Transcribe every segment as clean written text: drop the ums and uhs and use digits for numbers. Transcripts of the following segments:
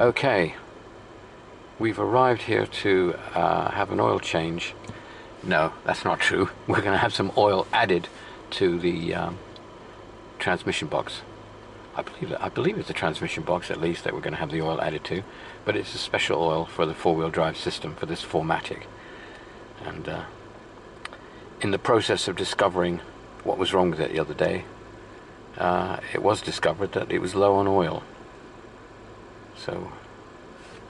Okay, we've arrived here to have an oil change. No, that's not true. We're going to have some oil added to the transmission box. I believe it's the transmission box, at least, that we're going to have the oil added to, but it's a special oil for the four-wheel drive system for this 4Matic. And in the process of discovering what was wrong with it the other day, it was discovered that it was low on oil. So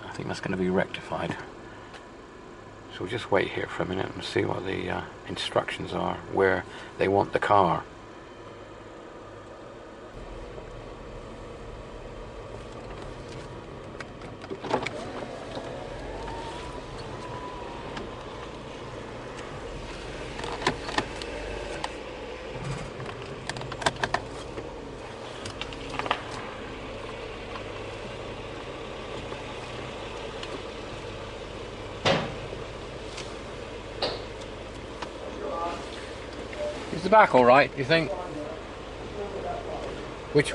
I think that's going to be rectified. So we'll just wait here for a minute and see what the instructions are, where they want the car. Is the back all right, do you think? Which?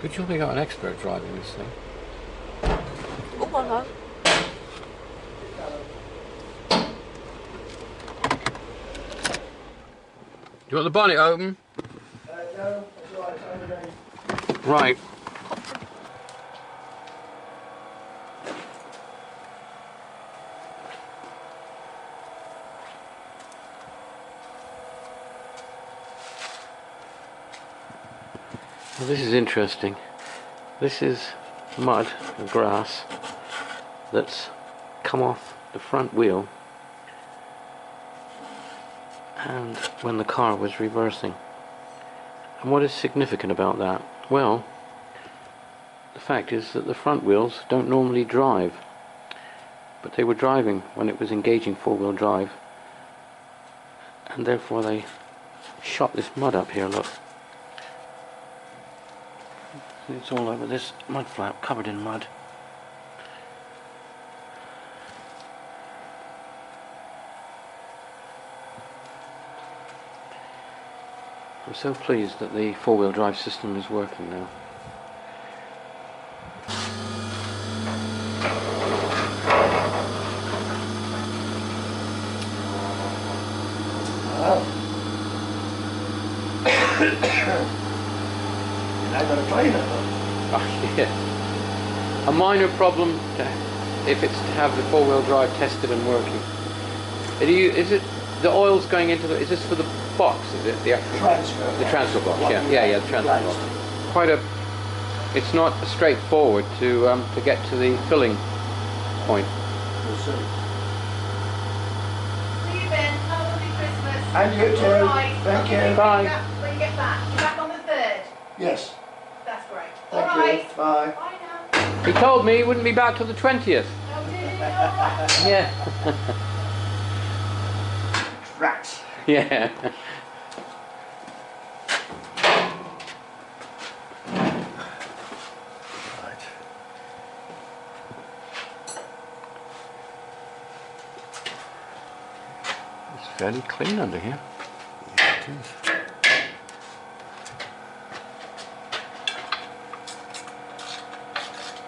Good job we got an expert driving this thing. Oh, hello. Do you want the bonnet open? No, that's right, it's over there. Right. Well, this is interesting. This is mud and grass that's come off the front wheel and when the car was reversing. And what is significant about that? Well, the fact is that the front wheels don't normally drive, but they were driving when it was engaging four-wheel drive, and therefore they shot this mud up here, look. It's all over this mud flap, covered in mud. I'm so pleased that the four-wheel drive system is working now. You're not going to play that. Oh, yeah. A minor problem if it's to have the four-wheel drive tested and working. Is it the oil's going into the? Is this for the box? Is it the actual Transfer. The transfer box? Yeah, the transfer box. Quite a. It's not straightforward to get to the filling point. We'll see. See you, Ben. Have a lovely Christmas. And you too. All right. Thank you. Bye. When you get back. You're back on the 3rd. Yes. That's great. Thank All you. right. Bye. Bye now. He told me he wouldn't be back till the 20th. Oh, did you? All right. Yeah. Rats. Yeah. Right. It's fairly clean under here. Yeah, it is.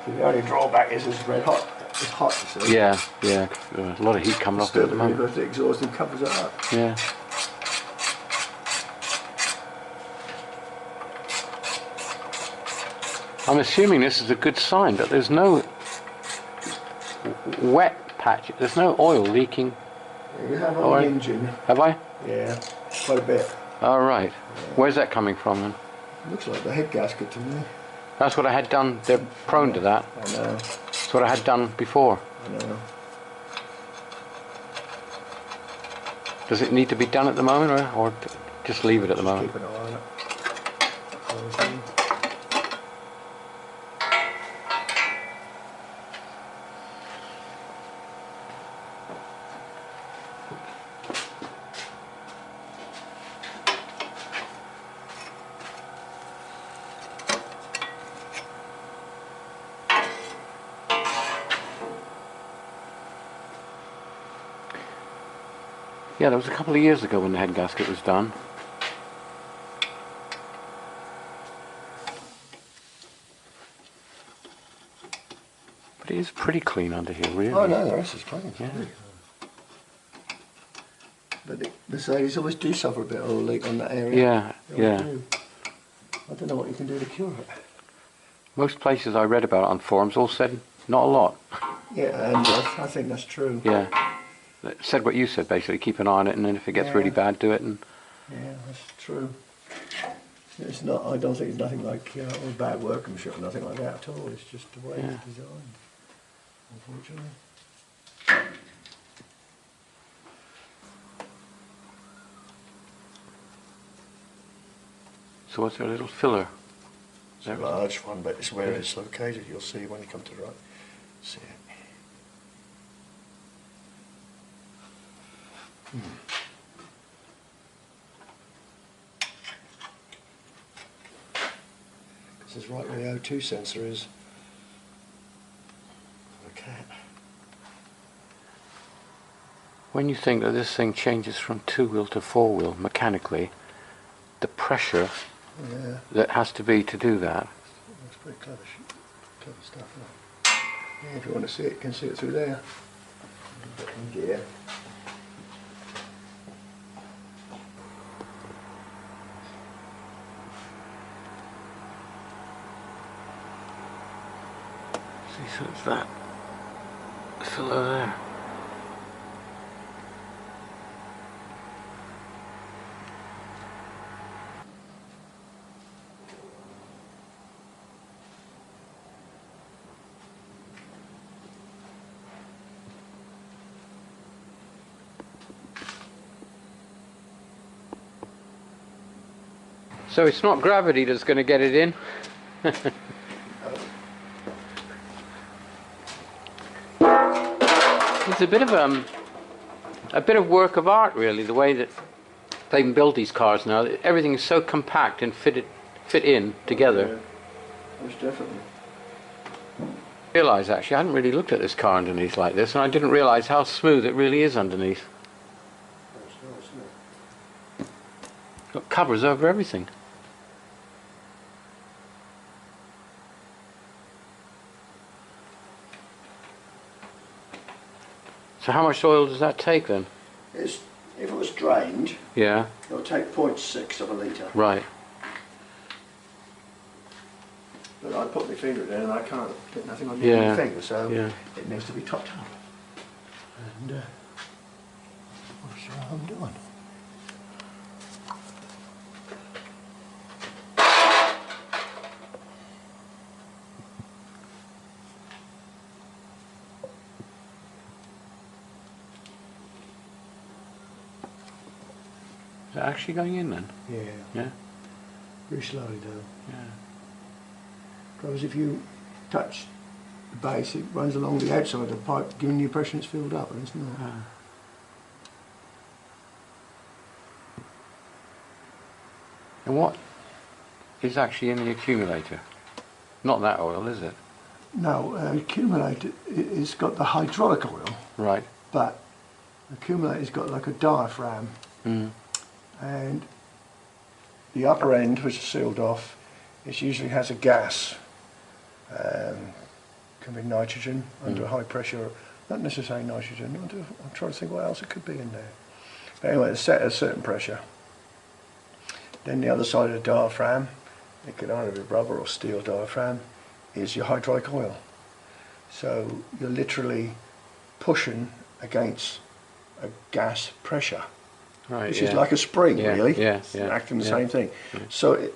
The only drawback is it's red hot. It's hot, you see. Yeah. A lot of heat coming off it Still, at the moment. because the exhaust covers it up. Yeah. I'm assuming this is a good sign, but there's no wet patch. There's no oil leaking. You have All on right. the engine. Have I? Yeah, quite a bit. All right. Where's that coming from then? Looks like the head gasket to me. That's what I had done. They're prone to that. I know. That's what I had done before. I know. Does it need to be done at the moment, or just leave it at the moment? Keep an eye on it. Yeah, that was a couple of years ago when the head gasket was done. But it is pretty clean under here, really. Oh no, the rest is clean. Yeah. But the Mercedes always do suffer a bit of a leak on that area. Yeah, They always yeah. do. I don't know what you can do to cure it. Most places I read about it on forums all said not a lot. Yeah, and I think that's true. Yeah. It said what you said, basically. Keep an eye on it, and then if it gets really bad, do it. And Yeah, that's true. It's not. I don't think it's nothing like all bad workmanship, nothing like that at all. It's just the way it's designed, unfortunately. so what's our little filler? It's a large one, but it's where it's located. You'll see when you come to the right. See it. This is right where the O2 sensor is. Okay. When you think that this thing changes from two-wheel to four-wheel mechanically, the pressure Yeah, that has to be to do that. that's pretty clever stuff. Isn't it? Yeah, if you want to see it, you can see it through there. In gear. See, so it's that filler there. So it's not gravity that's going to get it in. It's a bit of work of art, really, the way that they can build these cars now. Everything is so compact and fit in together. Yeah, most definitely. I realise actually I hadn't really looked at this car underneath like this, and I didn't realise how smooth it really is underneath. That's nice, isn't it? Got covers over everything. So how much oil does that take then? If it was drained, Yeah, it would take 0.6 of a litre. right. But I put my finger in there and I can't get nothing on the Yeah, end of the finger, so yeah. it needs to be topped up. And I'm not sure how I'm doing. Is it actually going in then? Yeah, Yeah, very slowly though. yeah. Because if you touch the base, it runs along the outside of the pipe, giving you pressure it's filled up, and it's not. Ah. And what is actually in the accumulator? Not that oil, is it? No, accumulator, it's got the hydraulic oil, Right. but accumulator's got like a diaphragm, Mm. and the upper end, which is sealed off, it usually has a gas. Can be nitrogen under high pressure, not necessarily nitrogen. I'm trying to think what else it could be in there. But anyway, it's set at a certain pressure. Then the other side of the diaphragm, it could either be rubber or steel diaphragm, is your hydraulic oil. So you're literally pushing against a gas pressure, Right. which yeah. is like a spring, Yeah, really. yeah, It's yeah, acting the yeah. same thing. So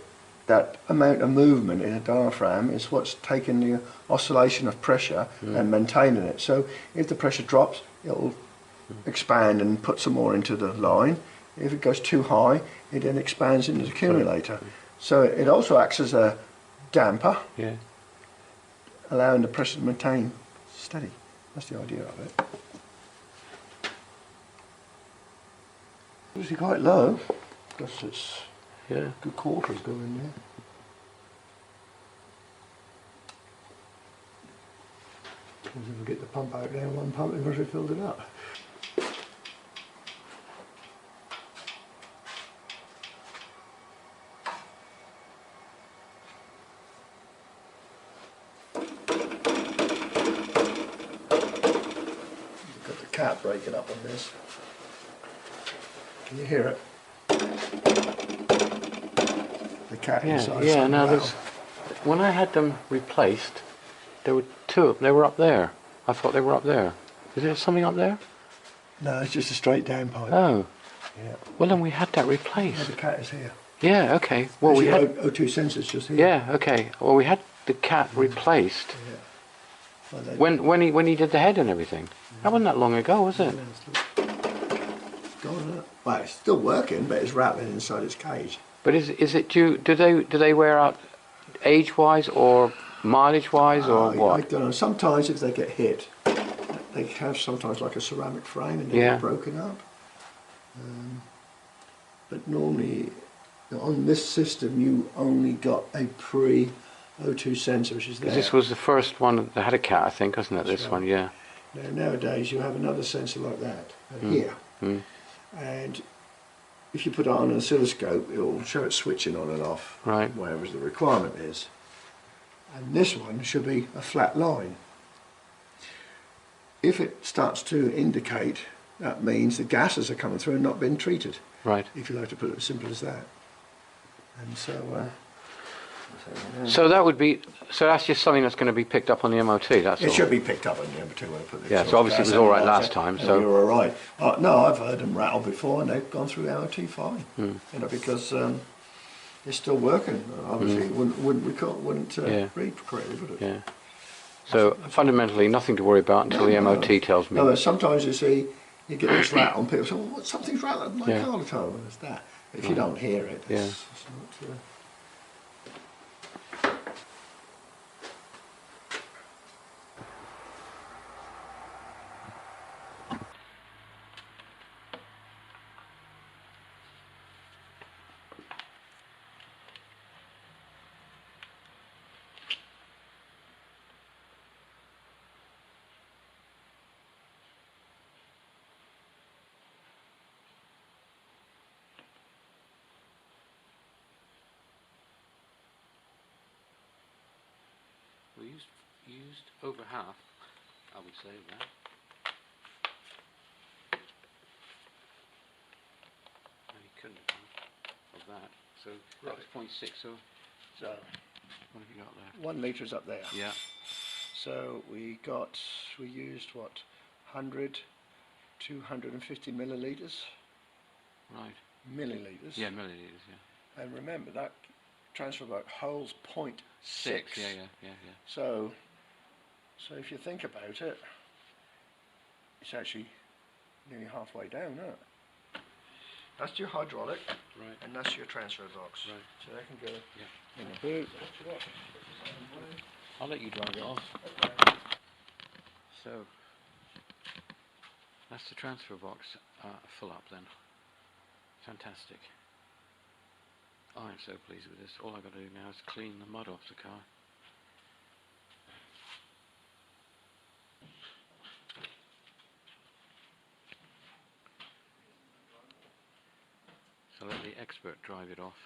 that amount of movement in a diaphragm is what's taking the oscillation of pressure and maintaining it. So if the pressure drops, it'll expand and put some more into the line. If it goes too high, it then expands into the accumulator. So it also acts as a damper, Yeah. allowing the pressure to maintain steady. That's the idea of it. Obviously quite low, because it's Yeah. good quarters go in there. Because if we get the pump out there, one pump, we've already filled it up. cat breaking up on this. Can you hear it? The cat inside. Yeah. No, there's. When I had them replaced, there were two. They were up there. I thought they were up there. Is there something up there? No, it's just a straight down pipe. Oh. Yeah. Well, then we had that Yeah, replaced. the cat is here. Yeah. Okay. Well, we Actually, had. O2 sensors just here. Yeah. Okay. Well, we had the cat replaced Yeah. Well, they- when he did the head and everything. That wasn't that long ago, was it? Gone, well, it's still working, but it's rattling inside its cage. But is it due? Do they wear out age-wise or mileage-wise or I what? don't know. Sometimes if they get hit, they have sometimes like a ceramic frame and they Yeah. get broken up. But normally on this system you only got a pre-O2 sensor, which is there. 'Cause this was the first one that had a cat, I think, wasn't it? That's This right. one, yeah. Now, nowadays you have another sensor like that here, and if you put it on an oscilloscope, it will show it switching on and off, Right. wherever the requirement is. And this one should be a flat line. If it starts to indicate, that means the gases are coming through and not being treated, Right. if you like to put it as simple as that. And so, So that would be. So that's just something that's going to be picked up on the MOT. That's it all. should be picked up on the M2 when I put the Yeah, so obviously it was all right last time, so- you're all right. No, I've heard them rattle before, and they've gone through MOT fine. Hmm. You know, because it's still working. Obviously, it wouldn't Yeah. read correctly, would it? Yeah. So fundamentally, nothing to worry about until the MOT tells me. No, but sometimes you see, you get this rattle, and people say, "Well, something's rattling my Yeah. car all the time." And it's that. If you don't hear it, Yeah. it's not. We used over half, I would say that. And he couldn't have done of that. So that was 0.6. So So what have you got there? 1 litre is up there. Yeah. So we used what, 100, 250 millilitres? Right. Millilitres. Yeah, milliliters. Yeah. And remember that transfer box holds 0.6. 6. Yeah. So if you think about it, it's actually nearly halfway down, isn't it? That's your hydraulic, Right. and that's your transfer box. Right. So they can go Yeah. in the boot. I'll let you drive it off. So that's the transfer box full up then. Fantastic. I'm so pleased with this. All I've got to do now is clean the mud off the car. So let the expert drive it off.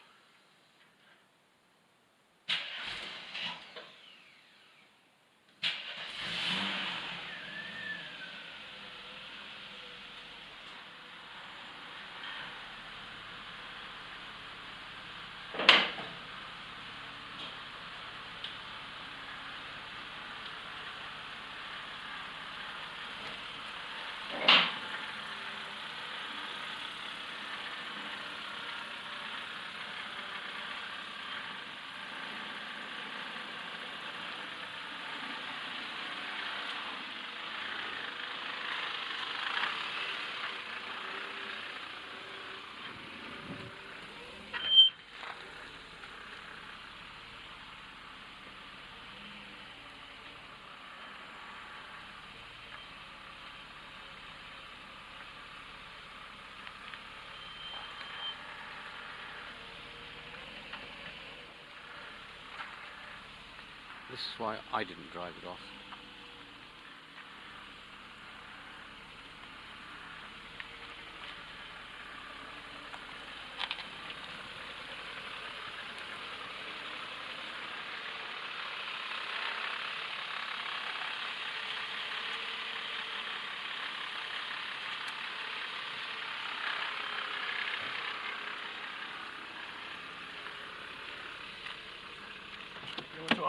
This is why I didn't drive it off.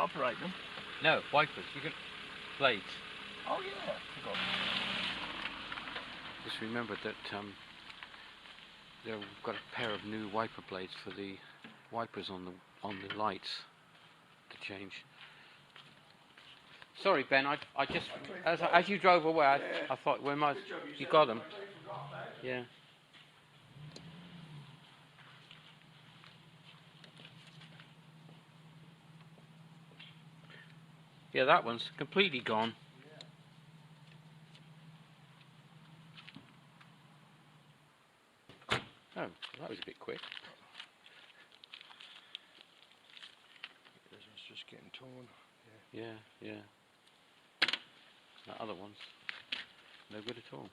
operate them. No, wipers. You can blades. Oh yeah, forgot. Just remembered that they've got a pair of new wiper blades for the wipers on the lights to change. Sorry, Ben. I just as you drove away, I thought we might. You got them. Yeah. Yeah, that one's completely gone. Oh, that was a bit quick. This one's just getting torn. Yeah, yeah. That other one's no good at all.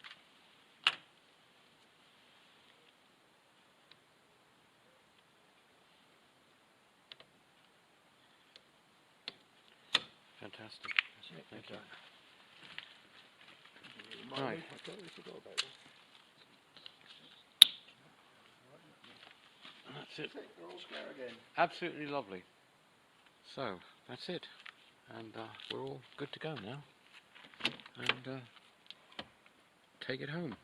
Fantastic. Thank you. Right. I totally forgot about them. That's it. They're all square again. Absolutely lovely. So, that's it. And we're all good to go now. And take it home.